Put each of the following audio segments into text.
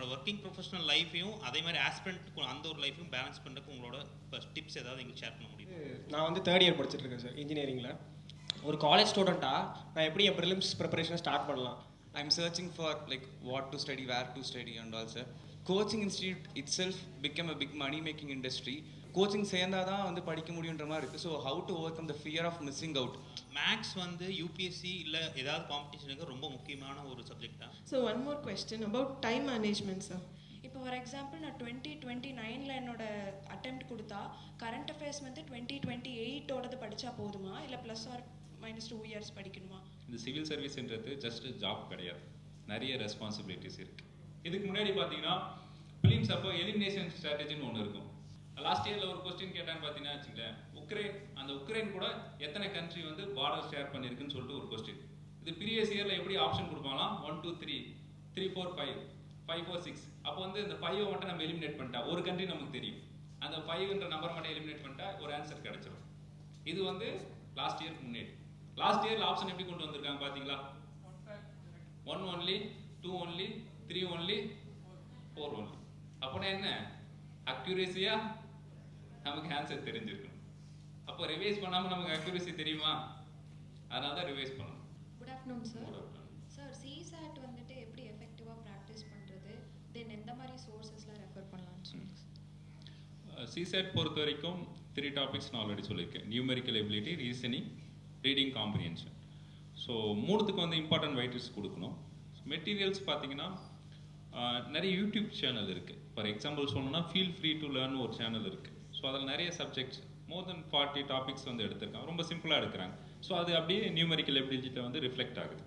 என்னோட working professional லைஃபையும் அதே மாதிரி ஆஸ்பிரண்ட் அந்த ஒரு லைஃபையும் பேலன்ஸ் பண்ணுறதுக்கு உங்களோட டிப்ஸ் ஏதாவது எங்களுக்கு ஷேர் பண்ண முடியும்? நான் வந்து தேர்ட் இயர் படிச்சுட்டு இருக்கேன் சார் இன்ஜினியரிங்கில். ஒரு காலேஜ் ஸ்டூடெண்ட்டாக நான் எப்படி என் ப்ரிலிம்ஸ் ப்ரிப்பரேஷனை ஸ்டார்ட் பண்ணலாம்? I'm searching for like what to study, where to study and all sir. Coaching institute itself became a big money making industry. Coaching சேர்ந்தா தான் வந்து படிக்க முடியுன்ற மாதிரி இருக்குது. So how to overcome the fear of missing out. Maths வந்து UPSC இல்லை ஏதாவது காம்படிஷனுக்கு ரொம்ப முக்கியமான ஒரு சப்ஜெக்ட் தான். So one more question about time management sir. இப்போ ஃபார் எக்ஸாம்பிள் நான் 2029 என்னோட அட்டெம்ப்ட் கொடுத்தா கரண்ட் அஃபேர்ஸ் வந்து 2028 படித்தா போதுமா இல்லை ப்ளஸ் ஆர் -2 இயர்ஸ் படிக்கணுமா? இந்த சிவில் சர்வீஸ்ன்றது ஜஸ்ட் ஜாப் கிடையாது, நிறைய ரெஸ்பான்சிபிலிட்டிஸ் இருக்குது. இதுக்கு முன்னாடி பார்த்தீங்கன்னா ஃபிலிம்ஸ் அப்போ எலிமினேஷன் ஸ்ட்ராட்டஜின்னு ஒன்று இருக்கும். லாஸ்ட் இயரில் ஒரு கொஸ்டின் கேட்டான்னு பார்த்தீங்கன்னா வச்சுங்களேன், உக்ரைன் கூட எத்தனை கண்ட்ரி வந்து பார்டர் ஷேர் பண்ணியிருக்குன்னு சொல்லிட்டு ஒரு கொஸ்டின். இது ப்ரீவியஸ் இயரில் எப்படி ஆப்ஷன் கொடுப்பாங்களாம், 1 2 3 3 4 5 5 4 6. அப்போ வந்து இந்த 5 மட்டும் நம்ம எலிமினேட் பண்ணிட்டா ஒரு கண்ட்ரி நமக்கு தெரியும். அந்த 5ன்ற நம்பர் மட்டும் எலிமினேட் பண்ணிட்டா ஒரு ஆன்சர் கிடைச்சிடும். இது வந்து லாஸ்ட் இயருக்கு முன்னாடி. லாஸ்ட் இயரில் ஆப்ஷன் எப்படி கொண்டு வந்திருக்காங்க பார்த்தீங்களா? 1 only, 2 only, 3 only, 4 only. அப்போனா என்ன, அக்யூரேசியா நமக்கு ஆன்சர் தெரிஞ்சிருக்கணும். அப்போ ரிவைஸ் பண்ணாமல் நமக்கு அக்யூரேசி தெரியுமா? அதனால தான் ரிவைஸ் பண்ணணும். Good afternoon sir. Sir CSAT வந்துட்டு எப்படி எஃபெக்டிவாக ப்ராக்டிஸ் பண்ணுறது, தென் எந்த மாதிரி சோர்சஸ்லாம் ரெஃபர் பண்ணலாம்னு சொல்லுங்கள். சிசாட் பொறுத்த வரைக்கும் 3 டாபிக்ஸ் நான் ஆல்ரெடி சொல்லியிருக்கேன். Numerical ability, reasoning, reading comprehension. So மூணுத்துக்கு வந்து இம்பார்ட்டன்ட் வெயிட்டேஜ் கொடுக்கணும். மெட்டீரியல்ஸ் பார்த்தீங்கன்னா நிறைய யூடியூப் சேனல் இருக்குது. ஃபார் எக்ஸாம்பிள் சொல்லணும்னா ஃபீல் ஃப்ரீ டு லேர்ன் ஒரு சேனல் இருக்குது. ஸோ அதில் நிறைய சப்ஜெக்ட்ஸ் மோர் தென் 40 டாபிக்ஸ் வந்து எடுத்திருக்காங்க. ரொம்ப சிம்பிளாக எடுக்கிறாங்க. ஸோ அது அப்படியே நியூமெரிக்கல் எபிலிட்டியில் வந்து ரிஃப்ளெக்ட் ஆகுது.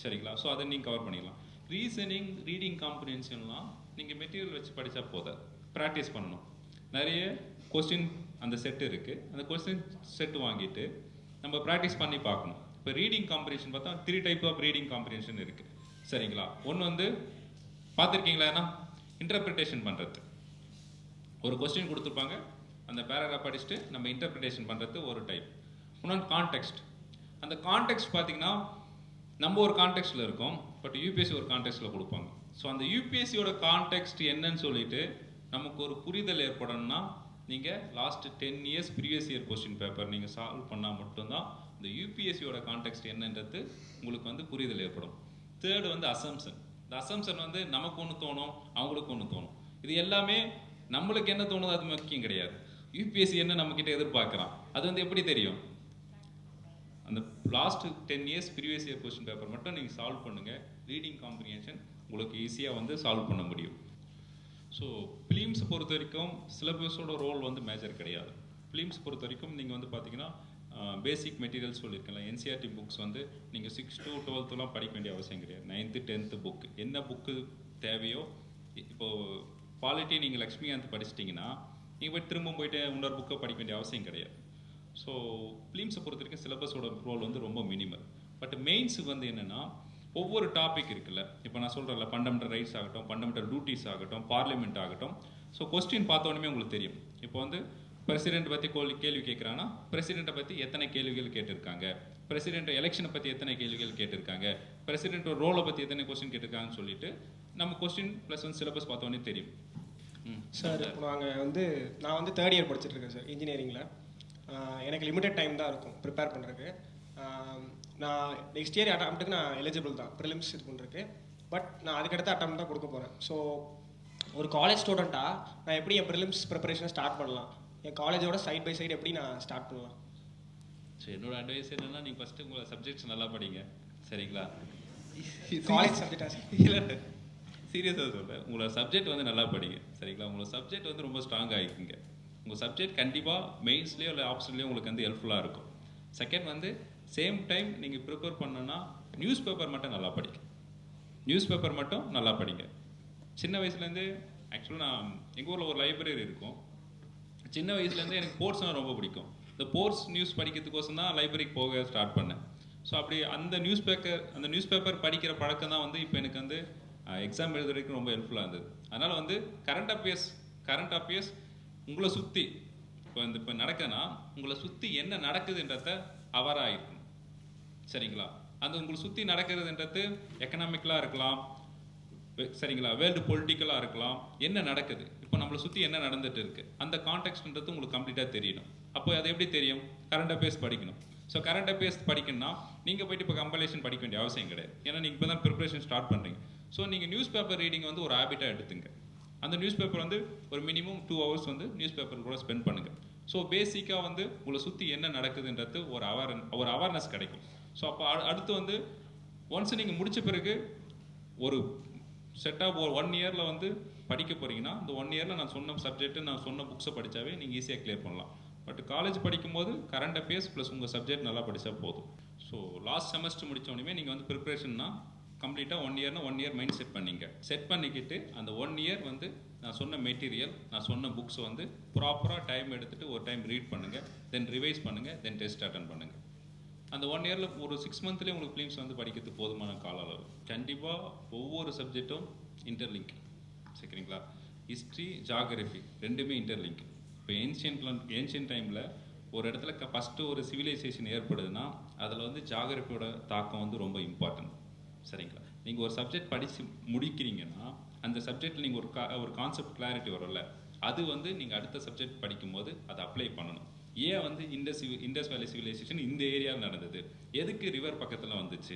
சரிங்களா? ஸோ அதை நீங்கள் கவர் பண்ணிடலாம். ரீசனிங், ரீடிங் காம்ப்ரிஹென்ஷன்லாம் நீங்கள் மெட்டீரியல் வச்சு படித்தா போதாது, ப்ராக்டிஸ் பண்ணணும். நிறைய கொஸ்டின் அந்த செட் இருக்குது. அந்த கொஸ்டின் செட் வாங்கிட்டு நம்ம ப்ராக்டிஸ் பண்ணி பார்க்கணும். இப்போ ரீடிங் காம்ப்ரிஹென்ஷன் பார்த்தா 3 டைப் ஆஃப் ரீடிங் காம்ப்ரிஹென்ஷன் இருக்குது. சரிங்களா? ஒன்று வந்து பார்த்துருக்கீங்களா, இன்டர்பிரிட்டேஷன் பண்ணுறது. ஒரு கொஸ்டின் கொடுத்துருப்பாங்க, அந்த பேராகிராஃப் படிச்சுட்டு நம்ம இன்டர்பிரிட்டேஷன் பண்ணுறது ஒரு டைப். இன்னொன்று கான்டெக்ஸ்ட். அந்த கான்டெக்ஸ்ட் பார்த்தீங்கன்னா நம்ம ஒரு கான்டெக்ஸ்ட்டில் இருக்கோம், பட் யூபிஎஸ்சி ஒரு கான்டெக்ஸ்ட்டில் கொடுப்பாங்க. ஸோ அந்த யூபிஎஸ்சியோட கான்டெக்ஸ்ட் என்னன்னு சொல்லிட்டு நமக்கு ஒரு புரிதல் ஏற்படணும்னா நீங்கள் last 10 years previous year question paper நீங்கள் சால்வ் பண்ணால் மட்டும்தான் இந்த யூபிஎஸ்சியோட கான்டெக்ஸ்ட் என்னன்றது உங்களுக்கு வந்து புரிதல் ஏற்படும். தேர்டு வந்து அசம்ஷன். இந்த அசம்ஷன் வந்து நமக்கு ஒன்று தோணும், அவங்களுக்கு ஒன்று தோணும். இது எல்லாமே நம்மளுக்கு என்ன தோணுது அது முக்கியம் கிடையாது. யூபிஎஸ்சி என்ன நம்மக்கிட்ட எதிர்பார்க்குறான் அது வந்து எப்படி தெரியும்? அந்த last 10 years previous year question paper மட்டும் நீங்கள் சால்வ் பண்ணுங்கள். ரீடிங் காம்ப்ரிஹென்ஷன் உங்களுக்கு ஈஸியாக வந்து சால்வ் பண்ண முடியும். ஸோ ஃபிலிம்ஸ் பொறுத்த வரைக்கும் சிலபஸோட ரோல் வந்து மேஜர் கிடையாது. ஃபிலிம்ஸ் பொறுத்த வரைக்கும் நீங்கள் வந்து பார்த்தீங்கன்னா பேசிக் மெட்டீரியல்ஸ் சொல்லியிருக்கலாம். என்சிஆர்டி புக்ஸ் வந்து நீங்கள் 6 to 12 படிக்க வேண்டிய அவசியம் கிடையாது. 9th 10th புக்கு என்ன புக்கு தேவையோ, இப்போது பாலிட்டி நீங்கள் லக்ஷ்மிகாந்த் படிச்சிட்டிங்கன்னா நீங்கள் போய் திரும்ப போயிட்டு இன்னொரு புக்கை படிக்க வேண்டிய அவசியம் கிடையாது. ஸோ ஃபிலிம்ஸை பொறுத்த வரைக்கும் சிலபஸோட ரோல் வந்து ரொம்ப மினிமல். பட் மெயின்ஸுக்கு வந்து என்னென்னா ஒவ்வொரு டாபிக் இருக்குல்ல, இப்போ நான் சொல்கிறேன்ல, ஃபண்டமெண்டல் ரைட்ஸ் ஆகட்டும், ஃபண்டமெண்டல் டியூட்டிஸ் ஆகட்டும், பார்லிமெண்ட் ஆகட்டும். ஸோ கொஸ்டின் பார்த்தோன்னே உங்களுக்கு தெரியும். இப்போ வந்து பிரசிடென்ட் பற்றி கேள்வி கேட்குறாங்கன்னா பிரசிடென்ட்டை பற்றி எத்தனை கேள்விகள் கேட்டிருக்காங்க, பிரசிடென்ட் எலெக்ஷனை பற்றி எத்தனை கேள்விகள் கேட்டிருக்காங்க, பிரசிடென்ட் ரோலை பற்றி எத்தனை கொஸ்டின் கேட்டிருக்காங்கன்னு சொல்லிட்டு நம்ம கொஸ்டின் ப்ளஸ் வந்து சிலபஸ் பார்த்தோன்னே தெரியும். சார் நான் வந்து தேர்ட் இயர் படிச்சுட்டு இருக்கேன் சார் இன்ஜினியரிங்கில். எனக்கு லிமிடெட் டைம் தான் இருக்கும் ப்ரிப்பேர் பண்ணுறதுக்கு. நான் நெக்ஸ்ட் இயர் அட்டம்ப்ட்டுக்கு நான் எலிஜிபிள் தான் ப்ரிலிம்ஸ் இது பண்ணுறதுக்கு. பட் நான் அதுக்கடுத்து அட்டம் தான் கொடுக்க போகிறேன். ஸோ ஒரு காலேஜ் ஸ்டூடெண்ட்டாக நான் எப்படி என் ப்ரிலிம்ஸ் ப்ரிப்பரேஷனை ஸ்டார்ட் பண்ணலாம், என் காலேஜோட சைட் பை சைடு எப்படி நான் ஸ்டார்ட் பண்ணலாம்? ஸோ என்னோட அட்வைஸ் என்னென்னா, நீங்கள் ஃபஸ்ட்டு உங்களை சப்ஜெக்ட்ஸ் நல்லா படிங்க. சரிங்களா? காலேஜ் சப்ஜெக்டாக இல்லை, சீரியஸாக சொல்கிறேன். உங்களோட சப்ஜெக்ட் வந்து நல்லா படிங்க. சரிங்களா? உங்களோட சப்ஜெக்ட் வந்து ரொம்ப ஸ்ட்ராங்காக ஆகிக்குங்க. உங்கள் சப்ஜெக்ட் கண்டிப்பாக மெயின்ஸ்லேயோ இல்லை ஆப்ஷன்லேயோ உங்களுக்கு வந்து ஹெல்ப்ஃபுல்லாக இருக்கும். செகண்ட் வந்து சேம் டைம் நீங்கள் ப்ரிப்பேர் பண்ணணுன்னா நியூஸ் பேப்பர் மட்டும் நல்லா படிங்க. நியூஸ் பேப்பர் மட்டும் நல்லா படிங்க. சின்ன வயசுலேருந்து ஆக்சுவலாக நான் எங்கள் ஊரில் ஒரு லைப்ரரி இருக்கும். சின்ன வயசுலேருந்து எனக்கு ஸ்போர்ட்ஸ்னால் ரொம்ப பிடிக்கும். இந்த ஸ்போர்ட்ஸ் நியூஸ் படிக்கிறதுக்கோசம் தான் லைப்ரரிக்கு போக ஸ்டார்ட் பண்ணேன். ஸோ அப்படி அந்த நியூஸ் பேப்பர் படிக்கிற பழக்கம் தான் வந்து இப்போ எனக்கு வந்து எக்ஸாம் எழுதுறதுக்கு ரொம்ப ஹெல்ப்ஃபுல்லாக இருந்தது. அதனால் வந்து கரண்ட் அஃபேர்ஸ் உங்களை சுற்றி இப்போ நடக்குதுன்னா உங்களை சுற்றி என்ன நடக்குதுன்றத அவராக இருக்கணும். சரிங்களா? அந்த உங்களை சுற்றி நடக்கிறதுன்றது எக்கனாமிக்கலாக இருக்கலாம், சரிங்களா, வேர்ல்டு பொலிட்டிக்கலாக இருக்கலாம், என்ன நடக்குது, இப்போ நம்மளை சுற்றி என்ன நடந்துட்டு இருக்கு, அந்த கான்டெக்ட்ன்றது உங்களுக்கு கம்ப்ளீட்டாக தெரியணும். அப்போ அது எப்படி தெரியும்? கரண்ட் அஃபேர்ஸ் படிக்கணும். ஸோ கரண்ட் அஃபேர்ஸ் படிக்கணும்னா நீங்கள் போயிட்டு இப்போ கம்பலேஷன் படிக்க வேண்டிய அவசியம் கிடையாது. ஏன்னா நீங்கள் இப்போ தான் ப்ரிப்பரேஷன் ஸ்டார்ட் பண்ணுறீங்க. ஸோ நீங்கள் நியூஸ் பேப்பர் ரீடிங் வந்து ஒரு ஹேபிட்டாக எடுத்துங்க. அந்த நியூஸ் பேப்பர் வந்து ஒரு மினிமம் 2 hours வந்து நியூஸ் பேப்பர் கூட ஸ்பெண்ட் பண்ணுங்கள். ஸோ பேசிக்காக வந்து உங்களை சுற்றி என்ன நடக்குதுன்றது ஒரு அவேர்னஸ் கிடைக்கும். ஸோ அப்போ அடுத்து வந்து ஒன்ஸ் நீங்கள் முடித்த பிறகு ஒரு செட்டாக ஒரு 1 yearல வந்து படிக்க போகிறீங்கன்னா, இந்த 1 yearல நான் சொன்ன சப்ஜெக்ட்டு, நான் சொன்ன புக்ஸை படித்தாவே நீங்கள் ஈஸியாக கிளியர் பண்ணலாம். பட் காலேஜ் படிக்கும்போது கரண்ட் அஃபேர்ஸ் ப்ளஸ் உங்கள் சப்ஜெக்ட் நல்லா படித்தா போதும். ஸோ லாஸ்ட் செமஸ்டர் முடித்தோடனே நீங்கள் வந்து ப்ரிப்ரேஷன்னா கம்ப்ளீட்டாக 1 yearனா 1 year மைண்ட் செட் பண்ணிக்கிட்டு அந்த 1 year வந்து நான் சொன்ன மெட்டீரியல், நான் சொன்ன புக்ஸ் வந்து ப்ராப்பராக டைம் எடுத்துகிட்டு ஒரு டைம் ரீட் பண்ணுங்கள், தென் ரிவைஸ் பண்ணுங்கள், தென் டெஸ்ட் அட்டன் பண்ணுங்கள். அந்த 1 yearல ஒரு 6 monthலேயே உங்களுக்கு ஃபிலிம்ஸ் வந்து படிக்கிறதுக்கு போதுமான கால அளவு. கண்டிப்பாக ஒவ்வொரு சப்ஜெக்டும் இன்டர்லிங்க், சரிங்களா. ஹிஸ்ட்ரி, ஜாகிரஃபி ரெண்டுமே இன்டர்லிங்க். இப்போ ஏன்ஷியன்ட் டைமில் ஒரு இடத்துல ஃபஸ்ட்டு ஒரு சிவிலைசேஷன் ஏற்படுதுன்னா அதில் வந்து ஜாகிரஃபியோட தாக்கம் வந்து ரொம்ப இம்பார்ட்டன்ட், சரிங்களா. நீங்கள் ஒரு சப்ஜெக்ட் படித்து முடிக்கிறீங்கன்னா அந்த சப்ஜெக்டில் நீங்கள் ஒரு கான்செப்ட் கிளாரிட்டி வரும்ல, அது வந்து நீங்கள் அடுத்த சப்ஜெக்ட் படிக்கும்போது அதை அப்ளை பண்ணணும். ஏன் வந்து இண்டஸ் வேலி சிவிலைசேஷன் இந்த ஏரியாவில் நடந்தது, எதுக்கு ரிவர் பக்கத்தில் வந்துச்சு,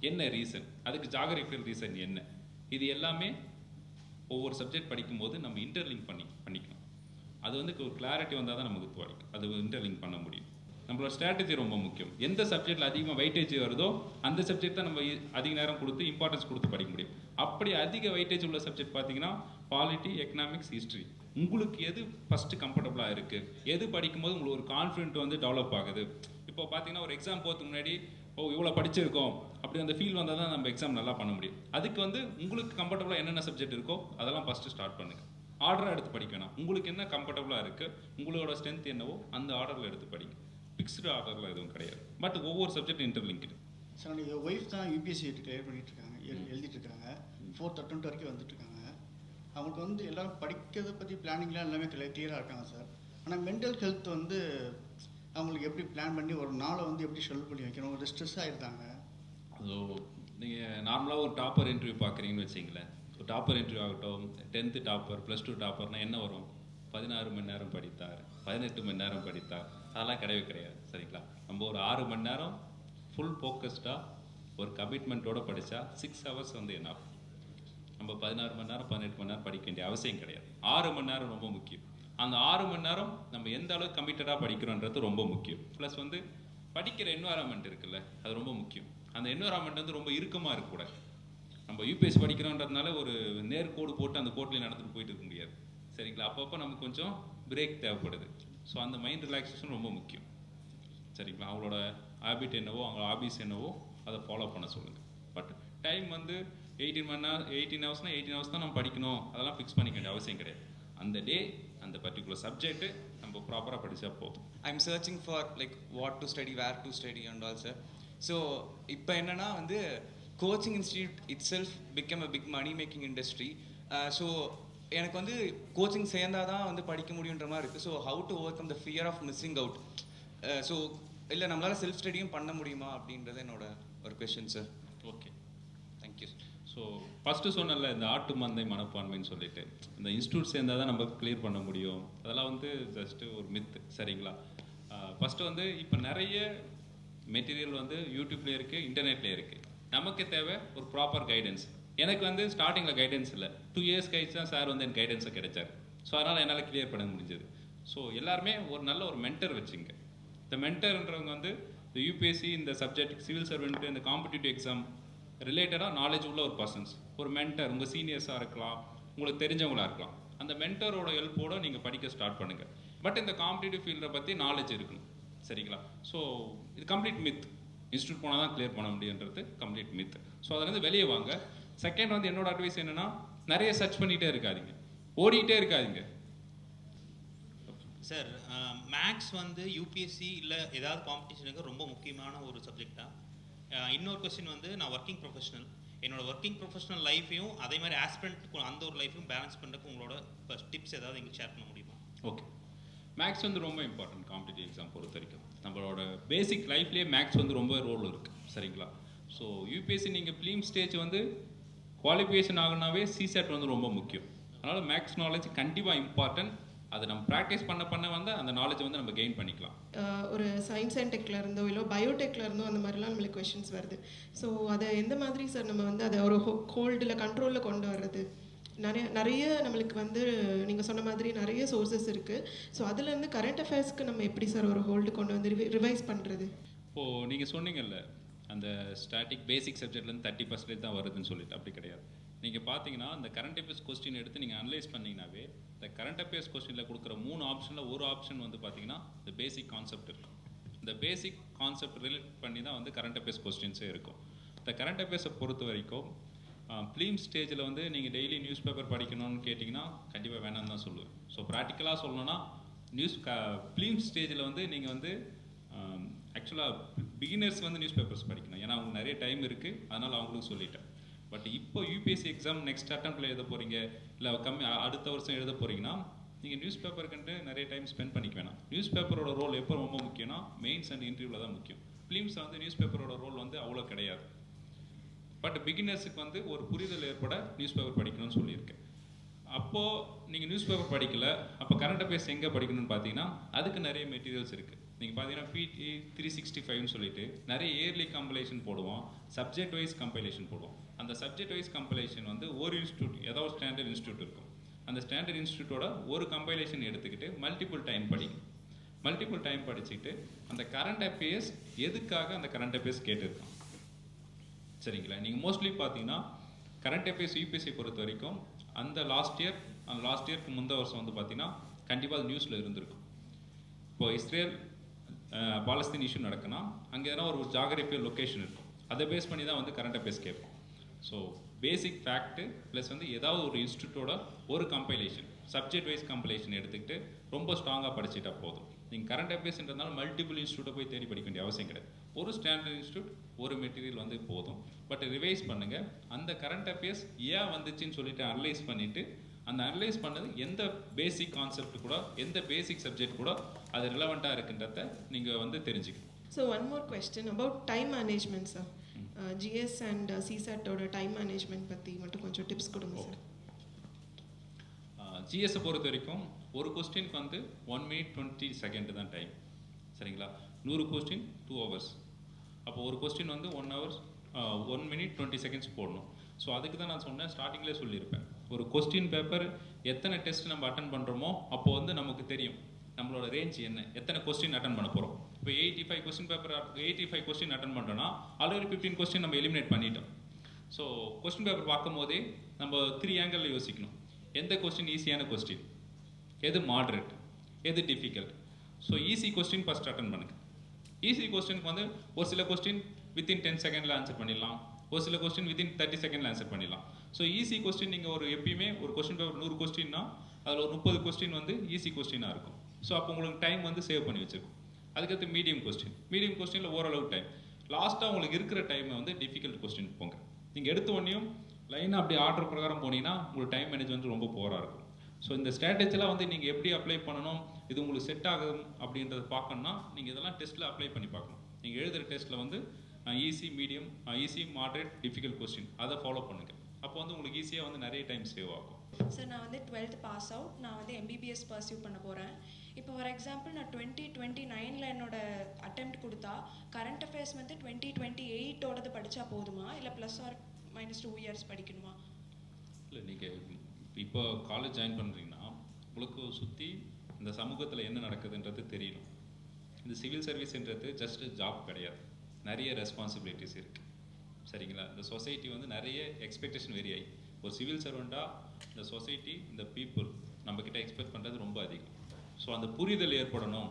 என்ன ரீசன், அதுக்கு ஜாகிரபிக்கல் ரீசன் என்ன, இது எல்லாமே ஒவ்வொரு சப்ஜெக்ட் படிக்கும்போது நம்ம இன்டர்லிங்க் பண்ணிக்கணும். அது வந்து ஒரு கிளாரிட்டி வந்தால் தான் நமக்கு படிக்கும், அது இன்டர்லிங்க் பண்ண முடியும். நம்மளோட ஸ்ட்ராட்டஜி ரொம்ப முக்கியம். எந்த சப்ஜெக்டில் அதிகமாக வெயிட்டேஜ் வருதோ அந்த சப்ஜெக்ட் தான் நம்ம அதிக நேரம் கொடுத்து இம்பார்ட்டன்ஸ் கொடுத்து படிக்க முடியும். அப்படி அதிக வெயிட்டேஜ் உள்ள சப்ஜெக்ட் பார்த்தீங்கன்னா பாலிட்டி, எக்கனாமிக்ஸ், ஹிஸ்ட்ரி. உங்களுக்கு எது ஃபஸ்ட்டு கம்ஃபர்டபுளாக இருக்குது, எது படிக்கும்போது உங்களுக்கு ஒரு கான்ஃபிடென்ட் வந்து டெவலப் ஆகுது. இப்போ பார்த்தீங்கன்னா ஒரு எக்ஸாம் போகிறதுக்கு முன்னாடி இவ்வளோ படிச்சிருக்கோம் அப்படி அந்த ஃபீல் வந்தால் தான் நம்ம எக்ஸாம் நல்லா பண்ண முடியும். அதுக்கு வந்து உங்களுக்கு கம்ஃபர்டபுளாக என்னென்ன சப்ஜெக்ட் இருக்கோ அதெல்லாம் ஃபஸ்ட்டு ஸ்டார்ட் பண்ணுங்கள். ஆர்டராக எடுத்து படிக்க வேணாம். உங்களுக்கு என்ன கம்ஃபர்டபுளாக இருக்குது, உங்களோட ஸ்ட்ரென்த் என்னவோ அந்த ஆர்டரில் எடுத்து படிங்க. ஃபிக்ஸ்டு ஆர்டரில் எதுவும் கிடையாது. பட் ஒவ்வொரு சப்ஜெக்ட் இன்டர்லிங்க்டு. சார் என்னுடைய ஒய்ஃப் தான் யூபிஎஸ்சி கிளியர் பண்ணிட்டு இருக்காங்க, எழுதிட்டு இருக்காங்க. 4th attempt வரைக்கும் வந்துட்டு இருக்காங்க. அவங்களுக்கு வந்து எல்லாரும் படிக்கிறத பற்றி பிளானிங்லாம் எல்லாமே கிளியராக இருக்காங்க சார். ஆனால் மென்டல் ஹெல்த் வந்து அவங்களுக்கு எப்படி பிளான் பண்ணி ஒரு நாளை வந்து எப்படி ஷெடியூல் பண்ணி வைக்கணும், ஒரு ஸ்ட்ரெஸ் ஆகிருந்தாங்க. ஸோ நீங்கள் நார்மலாக ஒரு டாப்பர் இன்டர்வியூ பார்க்குறீங்கன்னு வச்சிங்களேன். ஒரு டாப்பர் இன்டர்வியூ ஆகட்டும், 10th டாப்பர், +2 டாப்பர்னால் என்ன வரும்? 16 மணி நேரம் படித்தார், 18 மணி நேரம் படித்தார், அதெல்லாம் கிடையாது, சரிங்களா. நம்ம ஒரு 6 மணி நேரம் ஃபுல் ஃபோக்கஸ்டாக ஒரு கமிட்மெண்ட்டோடு படித்தா 6 hours வந்து என்ன ஆகும்? நம்ம 16 மணி நேரம் 18 மணி நேரம் படிக்க வேண்டிய அவசியம் கிடையாது. 6 மணி நேரம் ரொம்ப முக்கியம். அந்த 6 மணி நேரம் நம்ம எந்த அளவுக்கு கமிட்டடாக படிக்கிறோன்றது ரொம்ப முக்கியம். ப்ளஸ் வந்து படிக்கிற என்வாரன்மெண்ட் இருக்குல்ல, அது ரொம்ப முக்கியம். அந்த என்வாரன்மெண்ட் வந்து ரொம்ப இறுக்கமாக இருக்கக்கூடாது. நம்ம யூபிஎஸ் படிக்கிறோன்றதுனால ஒரு நேர்கோடு போட்டு அந்த கோட்லேயே நடந்துட்டு போயிட்டு இருக்க முடியாது, சரிங்களா. அப்பப்போ நமக்கு கொஞ்சம் பிரேக் தேவைப்படுது. ஸோ அந்த மைண்ட் ரிலாக்ஸேஷன் ரொம்ப முக்கியம், சரிங்களா. அவங்களோட ஹேபிட் என்னவோ, அவங்க ஹாபிஸ் என்னவோ அதை ஃபாலோ பண்ண சொல்லுங்கள். பட் டைம் வந்து 18 ஹவர்ஸ்னால் 18 hours தான் நம்ம படிக்கணும், அதெல்லாம் ஃபிக்ஸ் பண்ணிக்க வேண்டிய அவசியம் கிடையாது. அந்த டே அந்த பர்டிகுலர் சப்ஜெக்ட் நம்ம ப்ராப்பராக படித்தா போதும். I'm searching for like what to study, where to study and all sir. So இப்போ என்னென்னா வந்து coaching institute itself become a big money making industry. So எனக்கு வந்து கோச்சிங் சேர்ந்தால் தான் வந்து படிக்க முடியுன்ற மாதிரி இருக்குது. So how to overcome the fear of missing out. So இல்லை நம்மளால் செல்ஃப் ஸ்டடியும் பண்ண முடியுமா அப்படின்றது என்னோட ஒரு question sir. Okay, thank you. So first சொன்னல இந்த ஆட்டு மந்தை மனப்பான்மைன்னு சொல்லிட்டு, இந்த இன்ஸ்டியூட் சேர்ந்தால் தான் நம்ம கிளியர் பண்ண முடியும், அதெல்லாம் வந்து ஜஸ்ட்டு ஒரு மித்து, சரிங்களா. ஃபஸ்ட்டு வந்து இப்போ நிறைய மெட்டீரியல் வந்து யூடியூப்லேயே இருக்குது, இன்டர்நெட்லேயே இருக்குது. நமக்கு தேவை ஒரு ப்ராப்பர் கைடன்ஸ். எனக்கு வந்து ஸ்டார்டிங்கில் கைடன்ஸ் இல்லை, 2 years கழிச்சு தான் சார் வந்து எனக்கு கைடன்ஸை கிடைச்சார். ஸோ அதனால் என்னால் கிளியர் பண்ண முடிஞ்சது. ஸோ எல்லாருமே ஒரு நல்ல ஒரு மென்டர் வச்சுங்க. இந்த மென்டர்ன்றவங்க வந்து இந்த யூபிஎஸ்சி, இந்த சப்ஜெக்ட், சிவில் சர்வெண்ட், இந்த காம்படிட்டிவ் எக்ஸாம் ரிலேட்டடாக நாலேஜ் உள்ள ஒரு பர்சன்ஸ், ஒரு மென்டர், உங்கள் சீனியர்ஸாக இருக்கலாம், உங்களுக்கு தெரிஞ்சவங்களாக இருக்கலாம். அந்த மென்டரோட ஹெல்ப்போடு நீங்கள் படிக்க ஸ்டார்ட் பண்ணுங்கள். பட் இந்த காம்படிட்டிவ் ஃபீல்டை பற்றி நாலேஜ் இருக்கணும், சரிங்களா. ஸோ இது கம்ப்ளீட் மித். இன்ஸ்டியூட் போனால் தான் கிளியர் பண்ண முடியுன்றது கம்ப்ளீட் மித். ஸோ அதுலேருந்து வெளியே வாங்க. செகண்ட் வந்து என்னோட அட்வைஸ் என்னென்னா, நிறைய சர்ச் பண்ணிகிட்டே இருக்காதிங்க, ஓடிக்கிட்டே இருக்காதிங்க. சார், மேக்ஸ் வந்து யூபிஎஸ்சி இல்லை ஏதாவது காம்படிஷனுக்கு ரொம்ப முக்கியமான ஒரு சப்ஜெக்டாக. இன்னொரு கொஸ்டின் வந்து, நான் ஒர்க்கிங் ப்ரொஃபஷனல், என்னோட ஒர்க்கிங் ப்ரொஃபஷனல் லைஃபையும் அதே மாதிரி ஆஸ்பிரண்ட் அந்த ஒரு லைஃபையும் பேலன்ஸ் பண்ணுறதுக்கு உங்களோட டிப்ஸ் ஏதாவது எங்களுக்கு ஷேர் பண்ண முடியுமா? ஓகே, மேக்ஸ் வந்து ரொம்ப இம்பார்ட்டன்ட் காம்படிட்டிவ் எக்ஸாம் பொறுத்த வரைக்கும். நம்மளோட பேசிக் லைஃப்லேயே மேக்ஸ் வந்து ரொம்ப ரோல் இருக்குது, சரிங்களா. ஸோ யூபிஎஸ்சி நீங்கள் ப்ளீம் ஸ்டேஜ் வந்து குவாலிஃபிகேஷன் ஆகுனாவே சிசெட் வந்து ரொம்ப முக்கியம். அதனால் மேக்ஸ் நாலேஜ் கண்டிப்பாக இம்பார்ட்டன்ட். அதை நம்ம ப்ராக்டிஸ் பண்ண வந்து அந்த நாலேஜ் வந்து நம்ம கெயின் பண்ணிக்கலாம். ஒரு சயின்ஸ் அண்ட் டெக்ல இருந்தோ இல்லை பயோடெக்ல இருந்தோ அந்த மாதிரிலாம் நம்மளுக்கு கொஷின்ஸ் வருது. ஸோ அதை எந்த மாதிரி சார் நம்ம வந்து அதை ஒரு ஹோல்டில் கண்ட்ரோலில் கொண்டு வர்றது? நிறைய நம்மளுக்கு வந்து நீங்கள் சொன்ன மாதிரி நிறைய சோர்சஸ் இருக்குது. ஸோ அதுலேருந்து கரண்ட் அஃபேர்ஸ்க்கு நம்ம எப்படி சார் ஒரு ஹோல்டு கொண்டு வந்து ரிவைஸ் பண்ணுறது? இப்போது நீங்கள் சொன்னீங்கல்ல அந்த ஸ்டாட்டிக் பேசிக் சப்ஜெக்ட்லேருந்து 30% தான் வருதுன்னு சொல்லிட்டு, அப்படி கிடையாது. நீங்கள் பார்த்தீங்கன்னா இந்த கரண்ட் அஃபேர்ஸ் கொஸ்டின் எடுத்து நீங்கள் அனலைஸ் பண்ணிங்கனாவே இந்த கரண்ட் அஃபேர்ஸ் கொஸ்டினில் கொடுக்குற 3 ஆப்ஷனில் ஒரு ஆப்ஷன் வந்து பார்த்தீங்கன்னா இந்த பேசிக் கான்செப்ட் இருக்கும். இந்த பேசிக் கான்செப்ட் ரிலேட் பண்ணி தான் வந்து கரண்ட் அஃபேர்ஸ் கொஸ்டின்ஸே இருக்கும். இந்த கரண்ட் அஃபேர்ஸை பொறுத்த வரைக்கும் ஃபிலிம் ஸ்டேஜில் வந்து நீங்கள் டெய்லி நியூஸ் பேப்பர் படிக்கணும்னு கேட்டிங்கன்னா கண்டிப்பாக வேணாம்னு தான் சொல்லுவேன். ஸோ ப்ராக்டிக்கலாக சொல்லணும்னா ஃபிலிம் ஸ்டேஜில் வந்து நீங்கள் வந்து ஆக்சுவலாக பிகினர்ஸ் வந்து நியூஸ் பேப்பர்ஸ் படிக்கணும். ஏன்னா அவங்களுக்கு நிறைய டைம் இருக்குது, அதனால் அவங்களுக்கு சொல்லிட்டேன். பட் இப்போ யூபிஎஸ்சி எக்ஸாம் நெக்ஸ்ட் அட்டம்ப்டில் எழுத போகிறீங்க, இல்லை அடுத்த வருஷம் எழுத போகிறீங்கன்னா நீங்கள் நியூஸ் பேப்பருக்குன்ட்டு நிறைய டைம் ஸ்பெண்ட் பண்ணிக்க வேணாம். நியூஸ் பேப்பரோட ரோல் எப்போ ரொம்ப முக்கியம்னா மெயின்ஸ் அண்ட் இன்டர்வியூவில் தான் முக்கியம். ஃபிலிம்ஸில் வந்து நியூஸ் பேப்பரோட ரோல் வந்து அவ்வளோ கிடையாது. பட் பிகினர்ஸுக்கு வந்து ஒரு புரிதல் ஏற்பட நியூஸ் பேப்பர் படிக்கணும்னு சொல்லியிருக்கேன். அப்போது நீங்கள் நியூஸ் பேப்பர் படிக்கல, அப்போ கரண்ட் அஃபேர்ஸ் எங்கே படிக்கணும்னு பார்த்தீங்கன்னா அதுக்கு நிறைய மெட்டீரியல்ஸ் இருக்குது. நீங்கள் பார்த்தீங்கன்னா பிடி 365ன்னு சொல்லிட்டு நிறைய இயர்லி கம்பைலேஷன் போடுவோம், சப்ஜெக்ட் வைஸ் கம்பைலேஷன் போடுவோம். அந்த சப்ஜெக்ட் வைஸ் கம்பைலேஷன் வந்து ஒரு இன்ஸ்டியூட், ஏதோ ஒரு ஸ்டாண்டர்ட் இன்ஸ்டியூட் இருக்கும். அந்த ஸ்டாண்டர்ட் இன்ஸ்டியூட்டோட ஒரு கம்பைலேஷன் எடுத்துக்கிட்டு மல்டிபிள் டைம் படிக்கும். மல்டிபிள் டைம் படிச்சுக்கிட்டு அந்த கரண்ட் அஃபேர்ஸ் எதுக்காக அந்த கரண்ட் அஃபேர்ஸ் கேட்டிருக்கோம், சரிங்களா? நீங்கள் மோஸ்ட்லி பார்த்தீங்கன்னா கரண்ட் அஃபேர்ஸ் யூபிஎஸ்சி பொறுத்த வரைக்கும் அந்த லாஸ்ட் இயர்க்கு முந்த வருஷம் வந்து பார்த்தீங்கன்னா கண்டிப்பாக அது நியூஸில் இருந்திருக்கும். இப்போ இஸ்ரேல் பாலஸ்தீன் இஷ்யூ நடக்குன்னா அங்கே எதனா ஒரு ஜாகிரபியல் லொக்கேஷன் இருக்கும், அதை பேஸ் பண்ணி தான் வந்து கரண்ட் அஃபேர்ஸ் கேட்போம். ஸோ பேசிக் ஃபேக்ட்டு ப்ளஸ் வந்து ஏதாவது ஒரு இன்ஸ்டியூட்டோட ஒரு கம்பைலேஷன், சப்ஜெக்ட் வைஸ் கம்பைலேஷன் எடுத்துக்கிட்டு ரொம்ப ஸ்ட்ராங்காக படிச்சுட்டா போதும். நீங்கள் கரண்ட் அஃபேர்ஸ்ன்றதுனால மல்டிபிள் இன்ஸ்டியூட்டை போய் தேடி படிக்க வேண்டிய அவசியம் கிடையாது. ஒரு ஸ்டாண்டர்ட் இன்ஸ்டியூட் ஒரு மெட்டீரியல் வந்து போதும். பட் ரிவைஸ் பண்ணுங்கள், அந்த கரண்ட் அஃபேர்ஸ் ஏன் வந்துச்சுன்னு சொல்லிட்டு அனலைஸ் பண்ணிவிட்டு அந்த அனலைஸ் பண்ணது எந்த பேசிக் கான்செப்ட் கூட எந்த பேசிக் சப்ஜெக்ட் கூட அது ரிலவெண்ட்டாக இருக்குன்றத நீங்கள் வந்து தெரிஞ்சுக்கணும். So one more question about time management sir. GS and சிசெட்டோட டைம் மேனேஜ்மெண்ட் பற்றி மட்டும் கொஞ்சம் டிப்ஸ் கொடுங்க சார். ஜிஎஸை பொறுத்த வரைக்கும் ஒரு கொஸ்டினுக்கு வந்து 1 minute 20 seconds தான் டைம், சரிங்களா? 100 கொஸ்டின் 2 hours. அப்போ ஒரு கொஸ்டின் வந்து 1 hour 1 minute 20 seconds போடணும். ஸோ அதுக்கு தான் நான் சொன்னேன், ஸ்டார்டிங்லேயே சொல்லியிருப்பேன். ஒரு கொஸ்டின் பேப்பர் எத்தனை டெஸ்ட் நம்ம அட்டன் பண்ணுறோமோ அப்போ வந்து நமக்கு தெரியும் நம்மளோட ரேஞ்ச் என்ன, எத்தனை கொஸ்டின் அட்டன் பண்ண போகிறோம். இப்போ 85 கொஸ்டின் பேப்பர் 85 கொஸ்டின் அட்டன் பண்ணுறோன்னா ஆல்ரெடி 15 கொஸ்டின் நம்ம எலிமினேட் பண்ணிட்டோம். ஸோ கொஸ்டின் பேப்பர் பார்க்கும் போதே நம்ம 3 ஆங்கிளில் யோசிக்கணும். எந்த கொஸ்டின் ஈஸியான கொஸ்டின், எது மாட்ரேட், எது difficult. So easy question first attend பண்ணுங்க. ஈஸி கொஸ்டினுக்கு வந்து ஒரு சில கொஸ்டின் வித்தின் 10 seconds ஆன்சர் பண்ணிடலாம், ஒரு சில கொஸ்டின் வித்தின் 30 seconds ஆன்சர் பண்ணிடலாம். ஸோ ஈஸி கொஸ்டின் நீங்கள் ஒரு எப்பயுமே ஒரு கொஸ்டின் பேப்பர் 100 கொஸ்டின்னா அதில் ஒரு 30 கொஸ்டின் வந்து ஈஸி கொஸ்டினாக இருக்கும். ஸோ அப்போ உங்களுக்கு டைம் வந்து சேவ் பண்ணி வச்சிருக்கும். அதுக்கடுத்து மீடியம் கொஸ்டினில் ஓரளவு டைம். லாஸ்ட்டாக உங்களுக்கு இருக்கிற டைமை வந்து டிஃபிகல்ட் கொஸ்டின் போங்க. நீங்கள் எடுத்த உடனேயும் லைனாக அப்படி ஆர்டர் பிரகாரம் போனீங்கன்னா உங்களுக்கு டைம் மேனேஜ்மெண்ட் ரொம்ப போராக இருக்கும். ஸோ இந்த ஸ்ட்ராட்டஜிலாம் வந்து நீங்கள் எப்படி அப்ளை பண்ணணும், இது உங்களுக்கு செட் ஆகும் அப்படின்றத பார்க்கணுன்னா நீங்கள் இதெல்லாம் டெஸ்ட்டில் அப்ளை பண்ணி பார்க்கணும். நீங்கள் எழுதுகிற டெஸ்ட்டில் வந்து ஈஸி மாட்ரேட் டிஃபிகல்ட் கொஸ்டின் அதை ஃபாலோ பண்ணுங்கள். அப்போ வந்து உங்களுக்கு ஈஸியாக வந்து நிறைய டைம் சேவ் ஆகும். சார் நான் வந்து 12th பாஸ் அவுட், நான் வந்து எம்பிபிஎஸ் பர்சியூ பண்ண போகிறேன். இப்போ ஃபார் எக்ஸாம்பிள் நான் 2029 என்னோட அட்டெம்ப்ட் கொடுத்தா கரண்ட் அஃபேர்ஸ் வந்து 2028 படித்தா போதுமா, இல்லை +or-2 years படிக்கணுமா? இல்லை நீங்கள் இப்போ காலேஜ் ஜாயின் பண்ணுறீங்கன்னா உங்களுக்கு சுற்றி இந்த சமூகத்தில் என்ன நடக்குதுன்றது தெரியணும். இந்த சிவில் சர்வீஸ்ன்றது ஜஸ்ட் ஜாப் கிடையாது, நிறைய ரெஸ்பான்சிபிலிட்டிஸ் இருக்குது, சரிங்களா? இந்த சொசைட்டி வந்து நிறைய எக்ஸ்பெக்டேஷன் வெரி ஆகி ஒரு சிவில் சர்வெண்ட்டாக இந்த சொசைட்டி இந்த பீப்புள் நம்மக்கிட்ட எக்ஸ்பெக்ட் பண்ணுறது ரொம்ப அதிகம். ஸோ அந்த புரிதல் ஏற்படணும்.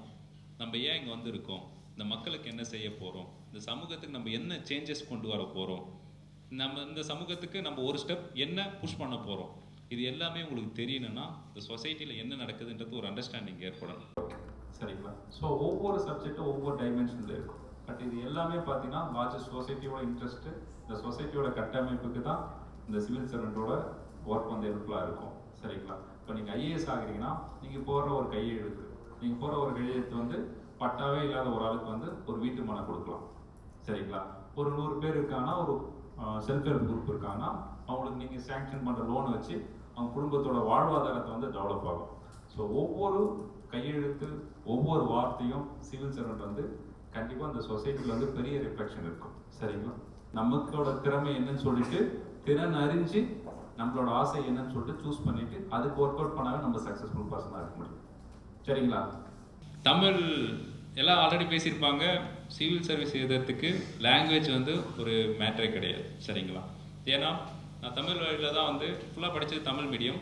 நம்ம ஏன் இங்கே வந்திருக்கோம், இந்த மக்களுக்கு என்ன செய்ய போகிறோம், இந்த சமூகத்துக்கு நம்ம என்ன சேஞ்சஸ் கொண்டு வர போகிறோம், நம்ம இந்த சமூகத்துக்கு நம்ம ஒரு ஸ்டெப் என்ன புஷ் பண்ண போகிறோம், இது எல்லாமே உங்களுக்கு தெரியணும்னா இந்த சொசைட்டியில் என்ன நடக்குதுன்றது ஒரு அண்டர்ஸ்டாண்டிங் ஏற்படணும், சரிங்களா? ஸோ ஒவ்வொரு சப்ஜெக்டும் ஒவ்வொரு டைமென்ஷனில் இருக்கும். பட் இது எல்லாமே பார்த்தீங்கன்னா லார்ஜஸ்ட் சொசைட்டியோட இன்ட்ரெஸ்ட்டு, இந்த சொசைட்டியோட கட்டமைப்புக்கு தான் இந்த சிவில் சர்வெண்ட்டோட ஒர்க் வந்து ஹெல்ப்ஃபுல்லாக இருக்கும், சரிங்களா? இப்போ நீங்கள் ஐஏஎஸ் ஆகிறீங்கன்னா நீங்கள் போடுற ஒரு கையெழுத்து, நீங்கள் போடுற ஒரு கையெழுத்து வந்து பட்டாவே இல்லாத ஒரு ஆளுக்கு வந்து ஒரு வீட்டு மனை கொடுக்கலாம், சரிங்களா? ஒரு 100 பேர் இருக்காங்கன்னா ஒரு செல்ஃப் ஹெல்ப் குரூப் இருக்காங்கன்னா அவங்களுக்கு நீங்கள் சேங்ஷன் பண்ணுற லோனை வச்சு அவங்க குடும்பத்தோட வாழ்வாதாரத்தை வந்து டெவலப் ஆகும். ஸோ ஒவ்வொரு கையெழுத்து ஒவ்வொரு வார்த்தையும் சிவில் சர்வெண்ட் வந்து கண்டிப்பாக அந்த சொசைட்டியில் வந்து பெரிய ரிஃப்ளெக்ஷன் இருக்கும். சரிங்களா? நமக்கோட திறமை என்னன்னு சொல்லிட்டு திறன் அறிஞ்சு நம்மளோட ஆசை என்னன்னு சொல்லிட்டு சூஸ் பண்ணிட்டு அதுக்கு ஒர்க் அவுட் பண்ணாவே நம்ம சக்ஸஸ்ஃபுல் பர்சனாக இருக்க முடியும். சரிங்களா? தமிழ் எல்லாம் ஆல்ரெடி பேசியிருப்பாங்க. சிவில் சர்வீஸ் எழுதுறதுக்கு லாங்குவேஜ் வந்து ஒரு மேட்டரே கிடையாது. சரிங்களா? ஏன்னா நான் தமிழ் வழியில் தான் வந்து ஃபுல்லாக படித்தது தமிழ் மீடியம்.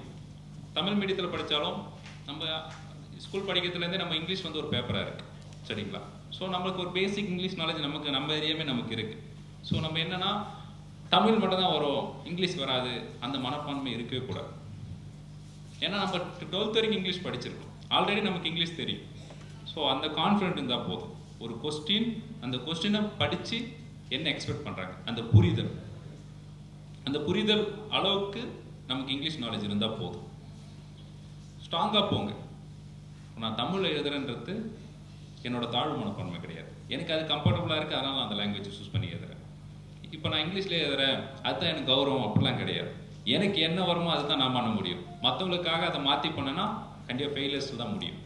தமிழ் மீடியத்தில் படித்தாலும் நம்ம ஸ்கூல் படிக்கிறதுலேருந்தே நம்ம இங்கிலீஷ் வந்து ஒரு பேப்பராக இருக்குது. சரிங்களா? ஸோ நம்மளுக்கு ஒரு பேசிக் இங்கிலீஷ் நாலேஜ் நமக்கு நம்ம ஏரியாவே நமக்கு இருக்குது. ஸோ நம்ம என்னென்னா தமிழ் மட்டும் தான் வரும், இங்கிலீஷ் வராது, அந்த மனப்பான்மை இருக்கவே கூடாது. ஏன்னா நம்ம 12th வரைக்கும் இங்கிலீஷ் படிச்சிருக்கோம், ஆல்ரெடி நமக்கு இங்கிலீஷ் தெரியும். ஸோ அந்த கான்ஃபிடென்ட் இருந்தால் போதும். ஒரு கொஸ்டின், அந்த கொஸ்டினை படித்து என்ன எக்ஸ்பெக்ட் பண்ணுறாங்க, அந்த புரிதல் அளவுக்கு நமக்கு இங்கிலீஷ் நாலேஜ் இருந்தால் போதும். ஸ்ட்ராங்காக போங்க. நான் தமிழில் எழுதுறேன்றது என்னோட தாழ்வு மனப்பான்மை கிடையாது. எனக்கு அது கம்ஃபர்டபுளாக இருக்குது, அதனால் நான் அந்த லாங்குவேஜை சூஸ் பண்ணி எழுதுறேன். இப்போ நான் இங்கிலீஷில் எழுதுறேன், அதுதான் எனக்கு கௌரவம், அப்படிலாம் கிடையாது. எனக்கு என்ன வருமோ அதுதான் நான் பண்ண முடியும். மற்றவங்களுக்காக அதை மாற்றி பண்ணேன்னா கண்டிப்பாக ஃபெயிலியர்ஸில் தான் முடியும்.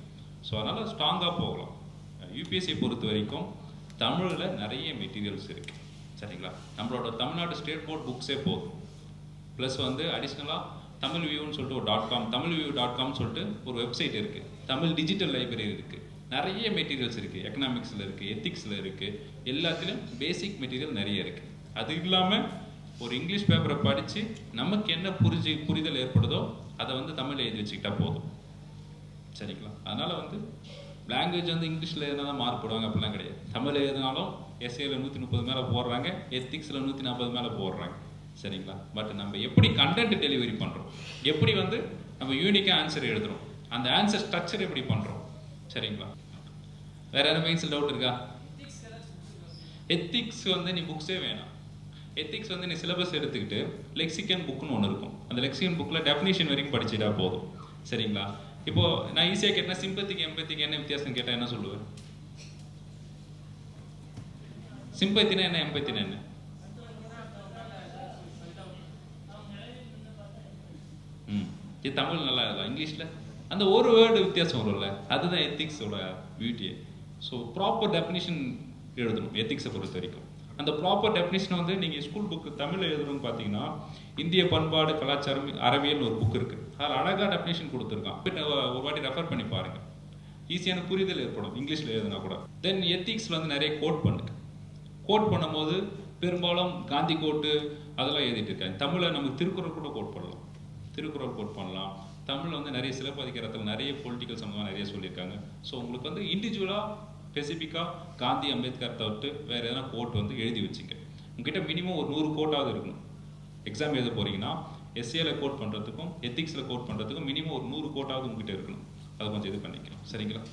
ஸோ அதனால் ஸ்ட்ராங்காக போகலாம். யூபிஎஸ்சியை பொறுத்த வரைக்கும் தமிழில் நிறைய மெட்டீரியல்ஸ் இருக்குது. சரிங்களா? நம்மளோட தமிழ்நாடு ஸ்டேட் போர்ட் புக்ஸே போதும். ப்ளஸ் வந்து அடிஷ்னலாக தமிழ் வியூன்னு சொல்லிட்டு ஒரு .com, tamilview.com சொல்லிட்டு ஒரு வெப்சைட் இருக்குது. தமிழ் டிஜிட்டல் லைப்ரரி இருக்குது. நிறைய மெட்டீரியல்ஸ் இருக்குது. எக்கனாமிக்ஸில் இருக்குது, எத்திக்ஸில் இருக்குது, எல்லாத்துலேயும் பேசிக் மெட்டீரியல் நிறைய இருக்குது. அது இல்லாமல் ஒரு இங்கிலீஷ் பேப்பரை படித்து நமக்கு என்ன புரிதல் ஏற்படுதோ அதை வந்து தமிழில் எழுதி வச்சுக்கிட்டா போதும். சரிங்களா? அதனால் வந்து லாங்குவேஜ் வந்து இங்கிலீஷில் எழுதினா தான் மார்க் போடுவாங்க, அப்படிலாம் கிடையாது. தமிழ் எழுதினாலும் எஸ்ஏல 130 மேலே போடுறாங்க, எத்திக்ஸில் 140 மேலே போடுறாங்க. சரிங்களா? பட் நம்ம எப்படி கண்டென்ட் டெலிவரி பண்ணுறோம், எப்படி வந்து நம்ம யூனிக்காக ஆன்சர் எழுதுகிறோம், அந்த ஆன்சர் ஸ்ட்ரக்சர் எப்படி பண்ணுறோம். சரிங்களா? வேறு எதாவது மைண்ட்ஸில் டவுட் இருக்கா? எத்திக்ஸ் வந்து நீ புக்ஸே வேணாம். எத்திக்ஸ் வந்து நீ சிலபஸ் எடுத்துக்கிட்டு லெக்சிகன் புக்குன்னு ஒன்று இருக்கும். அந்த லெக்சிகன் புக்கில் டெஃபினிஷன் வரைக்கும் படிச்சுட்டா போதும். சரிங்களா? இப்போது நான் ஈஸியாக கேட்டேன், சிம்பத்திக்கு எம்பத்திக்கு என்ன வித்தியாசம் கேட்டால் என்ன சொல்லுவேன்? சிம்பத்தினா என்ன, எம்பத்தினா என்ன? இது தமிழ் நல்லா இல்லை, இங்கிலீஷில் அந்த ஒரு வேர்டு வித்தியாசம் வரும்ல, அதுதான் எத்திக்ஸோட பியூட்டியே. ஸோ ப்ராப்பர் டெஃபினிஷன் எழுதணும் எத்திக்ஸை பொறுத்த வரைக்கும். அந்த ப்ராப்பர் டெஃபினிஷனை வந்து நீங்கள் ஸ்கூல் புக்கு தமிழில் எழுதணும்னு பார்த்தீங்கன்னா இந்திய பண்பாடு கலாச்சாரம் அறிவியல் ஒரு புக் இருக்குது. அதில் அழகாக டெஃபினிஷன் கொடுத்துருக்கான். ஒரு வாட்டி ரெஃபர் பண்ணி பாருங்கள், ஈஸியான புரிதல் ஏற்படும் இங்கிலீஷில் எழுதுனா கூட. தென் எத்திக்ஸில் வந்து நிறைய கோட் பண்ணுங்க. கோட் பண்ணும்போது பெரும்பாலும் காந்தி கோட்டு அதெல்லாம் எழுதிட்டு இருக்காங்க. தமிழில் நமக்கு திருக்குறள் கூட கோட் பண்ணலாம், திருக்குறள் கோட் பண்ணலாம். தமிழில் வந்து நிறைய சிலப்பதிகாரத்தில் நிறைய பொலிட்டிக்கல் சம்பந்தமாக நிறைய சொல்லியிருக்காங்க. ஸோ உங்களுக்கு வந்து இண்டிவிஜுவலாக ஸ்பெசிஃபிக்காக காந்தி அம்பேத்கர் தவிர்த்து வேறு எதனா கோட் வந்து எழுதி வச்சுங்க. உங்ககிட்ட மினிமம் ஒரு 100 கோட்டாவது இருக்கணும். எக்ஸாம் எழுத போகிறீங்கன்னா எஸ்ஏல கோட் பண்ணுறதுக்கும் எத்திக்ஸில் கோட் பண்ணுறதுக்கும் மினிமம் ஒரு 100 கோட்டாவது உங்ககிட்ட இருக்கணும். அதை கொஞ்சம் இது பண்ணிக்கலாம். சரிங்களா?